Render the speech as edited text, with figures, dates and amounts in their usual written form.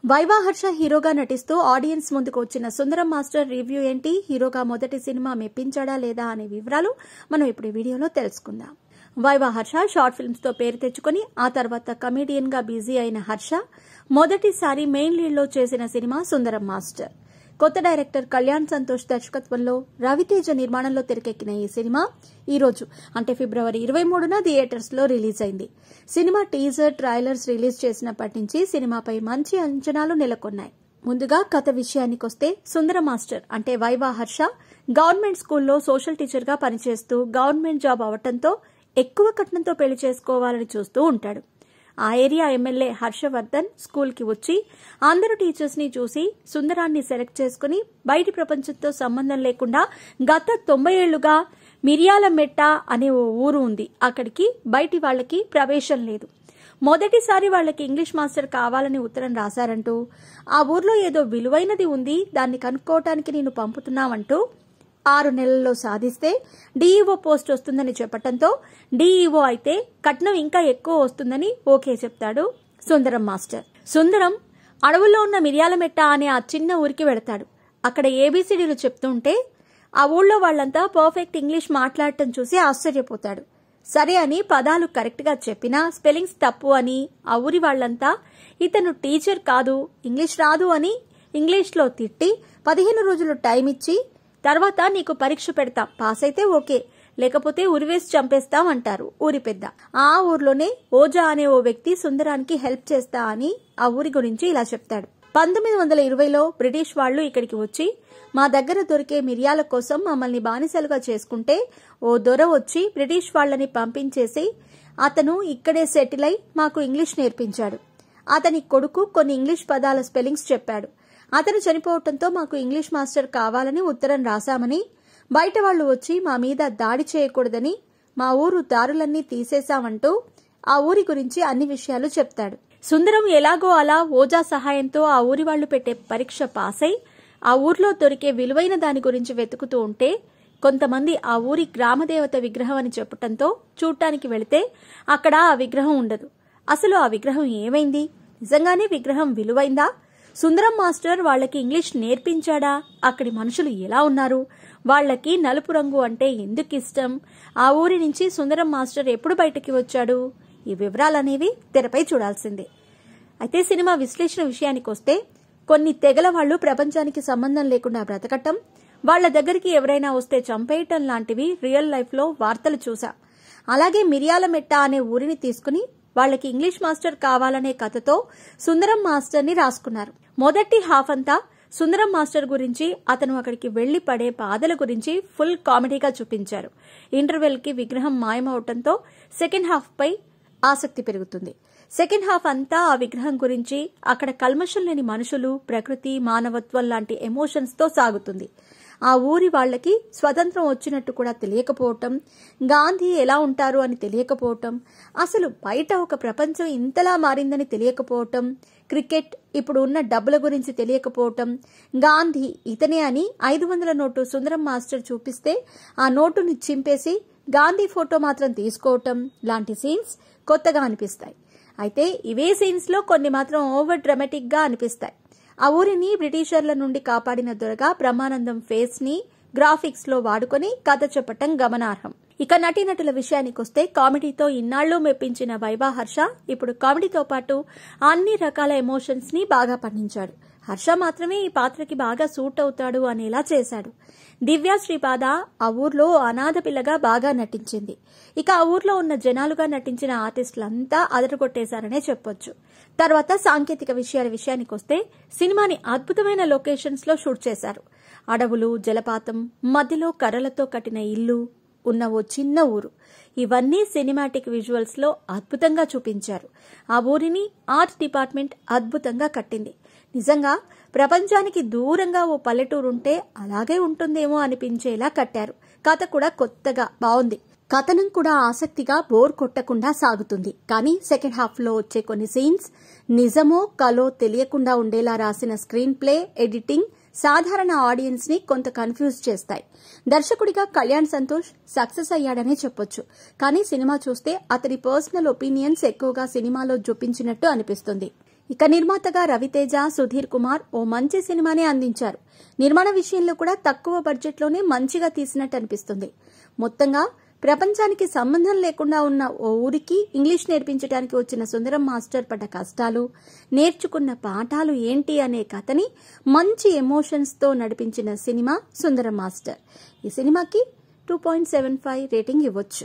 Viva Harsha హీరోగా నటిస్తూ audience ముందుకు వచ్చిన సుందరం మాస్టర్ రివ్యూ ఏంటి, హీరోగా మొదటి సినిమా మెప్పించాడా లేదా అనే వివరాలు మనం ఇప్పుడు ఈ వీడియోలో తెలుసుకుందాం. వైవా హర్ష షార్ట్ ఫిల్మ్స్ తో పేరు తెచ్చుకుని ఆ తర్వాత కమెడియన్ గా బిజీ అయిన హర్ష మొదటిసారి మెయిన్ లీడ్ లో చేసిన సినిమా సుందరం మాస్టర్. కొత్త డైరెక్టర్ కళ్యాణ్ సంతోష్ దర్శకత్వంలో రవితేజ నిర్మాణంలో తెరకెక్కిన ఈ సినిమా ఈ రోజు అంటే ఫిబ్రవరి 23న థియేటర్స్ లో రిలీజ్ అయింది. సినిమా టీజర్, ట్రైలర్స్ రిలీజ్ చేసినప్పటి నుంచి సినిమాపై మంచి అంచనాలు నెలకొన్నాయి. ముందుగా కథ విషయానికొస్తే సుందరం మాస్టర్ అంటే వైవా హర్ష గవర్నమెంట్ స్కూల్లో సోషల్ టీచర్ గా పనిచేస్తూ గవర్నమెంట్ జాబ్ అవటంతో ఎక్కువ కట్నంతో పెళ్లి చేసుకోవాలని చూస్తూ ఉంటాడు. ఆ ఏరియా ఎమ్మెల్యే హర్షవర్ధన్ స్కూల్ కి వచ్చి అందరు టీచర్స్ ని చూసి సుందరాన్ని సెలెక్ట్ చేసుకుని బయటి ప్రపంచంతో సంబంధం లేకుండా గత 90 ఏళ్లుగా మిర్యాలమెట్ట అనే ఓ ఊరు ఉంది, అక్కడికి బయటి వాళ్లకి ప్రవేశం లేదు. మొదటిసారి వాళ్లకి ఇంగ్లీష్ మాస్టర్ కావాలని ఉత్తరం రాశారంటూ ఆ ఊర్లో ఏదో విలువైనది ఉంది, దాన్ని కనుక్కోవటానికి నేను పంపుతున్నామంటూ 6 నెలల్లో సాధిస్తే డీఈఓ పోస్ట్ వస్తుందని చెప్పటంతో డీఈఓ అయితే కట్నం ఇంకా ఎక్కువ వస్తుందని ఓకే చెప్తాడు సుందరం మాస్టర్. సుందరం అడవుల్లో ఉన్న మిర్యాలమెట్ట అనే ఆ చిన్న ఊరికి వెళతాడు. అక్కడ ఏబీసీడీలు చెప్తుంటే ఆ ఊళ్ళో వాళ్లంతా పర్ఫెక్ట్ ఇంగ్లీష్ మాట్లాడటం చూసి ఆశ్చర్యపోతాడు. సరే అని పదాలు కరెక్ట్ గా చెప్పినా స్పెల్లింగ్స్ తప్పు అని ఆ ఊరి వాళ్లంతా ఇతను టీచర్ కాదు, ఇంగ్లీష్ రాదు అని ఇంగ్లీష్లో తిట్టి 15 రోజులు టైం ఇచ్చి తర్వాత నీకు పరీక్ష పెడతాం, పాస్ అయితే ఓకే, లేకపోతే ఉరివేసి చంపేస్తాం అంటారు ఊరి పెద్ద. ఆ ఊర్లోనే ఓజా అనే ఓ వ్యక్తి సుందరానికి హెల్ప్ చేస్తా అని ఆ ఊరి గురించి ఇలా చెప్తాడు. 1920లో బ్రిటిష్ వాళ్లు ఇక్కడికి వచ్చి మా దగ్గర దొరికే మిరియాల కోసం మమ్మల్ని బానిసలుగా చేసుకుంటే ఓ దొర వచ్చి బ్రిటిష్ వాళ్లని పంపించేసి అతను ఇక్కడే సెటిల్ అయి మాకు ఇంగ్లీష్ నేర్పించాడు. అతని కొడుకు కొన్ని ఇంగ్లీష్ పదాల స్పెల్లింగ్స్ చెప్పాడు. అతను చనిపోవటంతో మాకు ఇంగ్లీష్ మాస్టర్ కావాలని ఉత్తరం రాశామని, బయట వాళ్లు వచ్చి మా మీద దాడి చేయకూడదని మా ఊరు దారులన్నీ తీసేశామంటూ ఆ ఊరి గురించి అన్ని విషయాలు చెప్తాడు. సుందరం ఎలాగో అలా ఓజా సహాయంతో ఆ ఊరి వాళ్లు పెట్టే పరీక్ష పాస్ అయి ఆ ఊర్లో దొరికే విలువైన దాని గురించి వెతుకుతూ ఉంటే కొంతమంది ఆ ఊరి గ్రామదేవత విగ్రహం అని చెప్పటంతో చూడటానికి వెళితే అక్కడ ఆ విగ్రహం ఉండదు. అసలు ఆ విగ్రహం ఏమైంది? నిజంగానే విగ్రహం విలువైందా? సుందరం మాస్టర్ వాళ్లకి ఇంగ్లీష్ నేర్పించాడా? అక్కడి మనుషులు ఎలా ఉన్నారు? వాళ్లకి నలుపు రంగు అంటే ఎందుకు ఇష్టం? ఆ ఊరి నుంచి సుందరం మాస్టర్ ఎప్పుడు బయటకి వచ్చాడు? ఈ వివరాలనేవి తెరపై చూడాల్సిందే. అయితే సినిమా విశ్లేషణ విషయానికొస్తే కొన్ని తెగల వాళ్లు ప్రపంచానికి సంబంధం లేకుండా బ్రతకటం, వాళ్ల దగ్గరికి ఎవరైనా వస్తే చంపేయటం లాంటివి రియల్ లైఫ్ లో వార్తలు చూశాం. అలాగే మిర్యాలమెట్ట అనే ఊరిని తీసుకుని వాళ్లకి ఇంగ్లీష్ మాస్టర్ కావాలనే కథతో సుందరం మాస్టర్ ని రాసుకున్నారు. మొదటి హాఫ్ అంతా సుందరం మాస్టర్ గురించి, అతను అక్కడికి వెళ్లి పడే బాధల గురించి ఫుల్ కామెడీగా చూపించారు. ఇంటర్వెల్ కి విగ్రహం మాయమవటంతో సెకండ్ హాఫ్ పై ఆసక్తి పెరుగుతుంది. సెకండ్ హాఫ్ అంతా ఆ విగ్రహం గురించి, అక్కడ కల్మషం లేని మనుషులు, ప్రకృతి, మానవత్వం లాంటి ఎమోషన్స్ తో సాగుతుంది. ఆ ఊరి వాళ్లకి స్వతంత్రం వచ్చినట్టు కూడా తెలియకపోవటం, గాంధీ ఎలా ఉంటారు అని తెలియకపోవటం, అసలు బయట ఒక ప్రపంచం ఇంతలా మారిందని తెలియకపోవటం, క్రికెట్, ఇప్పుడు ఉన్న డబ్బుల గురించి తెలియకపోవటం, గాంధీ ఇతనే అని 500 నోటు సుందరం మాస్టర్ చూపిస్తే ఆ నోటుని చింపేసి గాంధీ ఫోటో మాత్రం తీసుకోవటం లాంటి సీన్స్ కొత్తగా అనిపిస్తాయి. అయితే ఇవే సీన్స్ లో కొన్ని మాత్రం ఓవర్ డ్రామాటిక్ గా అనిపిస్తాయి. ఆ ఊరిని బ్రిటిషర్ల నుండి కాపాడిన దొరగా బ్రహ్మానందం ఫేస్ ని గ్రాఫిక్స్ లో వాడుకొని కథ చెప్పటం గమనార్హం. ఇక నటీనటుల విషయానికొస్తే కామెడీతో ఇన్నాళ్లు మెప్పించిన వైవా హర్ష ఇప్పుడు కామెడీతో పాటు అన్ని రకాల ఎమోషన్స్ ని బాగా పండించాడు. హర్ష మాత్రమే ఈ పాత్రకి బాగా సూట్ అవుతాడు అనేలా చేశాడు. దివ్య శ్రీపాద ఆ ఊర్లో అనాథ పిల్లగా బాగా నటించింది. ఇక ఆ ఊర్లో ఉన్న జనాలుగా నటించిన ఆర్టిస్టులంతా అదరగొట్టేశారనే చెప్పొచ్చు. తర్వాత సాంకేతిక విషయాల విషయానికొస్తే సినిమాని అద్భుతమైన లొకేషన్స్ లో షూట్ చేశారు. అడవులు, జలపాతం, మధ్యలో కర్రలతో కట్టిన ఇల్లు ఉన్న ఓ చిన్న ఊరు, ఇవన్నీ సినిమాటిక్ విజువల్స్ లో అద్భుతంగా చూపించారు. ఆ ఊరిని ఆర్ట్ డిపార్ట్మెంట్ అద్భుతంగా కట్టింది. నిజంగా ప్రపంచానికి దూరంగా ఓ పల్లెటూరుంటే అలాగే ఉంటుందేమో అనిపించేలా కట్టారు. కథ కూడా కొత్తగా బాగుంది. కథనం కూడా ఆసక్తిగా బోర్ కొట్టకుండా సాగుతుంది. కానీ సెకండ్ హాఫ్ లో వచ్చే కొన్ని సీన్స్ నిజమో కలో తెలియకుండా ఉండేలా రాసిన స్క్రీన్ ప్లే, ఎడిటింగ్ సాధారణ ఆడియన్స్ ని కొంత కన్ఫ్యూజ్ చేస్తాయి. దర్శకుడిగా కళ్యాణ్ సంతోష్ సక్సెస్ అయ్యాడనే చెప్పొచ్చు. కానీ సినిమా చూస్తే అతని పర్సనల్ ఒపీనియన్స్ ఎక్కువగా సినిమాలో చూపించినట్టు అనిపిస్తుంది. ఇక నిర్మాతగా రవితేజ, సుధీర్ కుమార్ ఓ మంచి సినిమానే అందించారు. నిర్మాణ విషయంలో కూడా తక్కువ బడ్జెట్లోనే మంచిగా తీసినట్టు అనిపిస్తుంది. మొత్తంగా ప్రపంచానికి సంబంధం లేకుండా ఉన్న ఓ ఊరికి ఇంగ్లీష్ నేర్పించడానికి వచ్చిన సుందరం మాస్టర్ పడ్డ కష్టాలు, నేర్చుకున్న పాఠాలు ఏంటి అనే కథని మంచి ఎమోషన్స్తో నడిపించిన సినిమా సుందరం మాస్టర్. ఈ సినిమాకి 2.75 రేటింగ్ ఇవ్వచ్చు.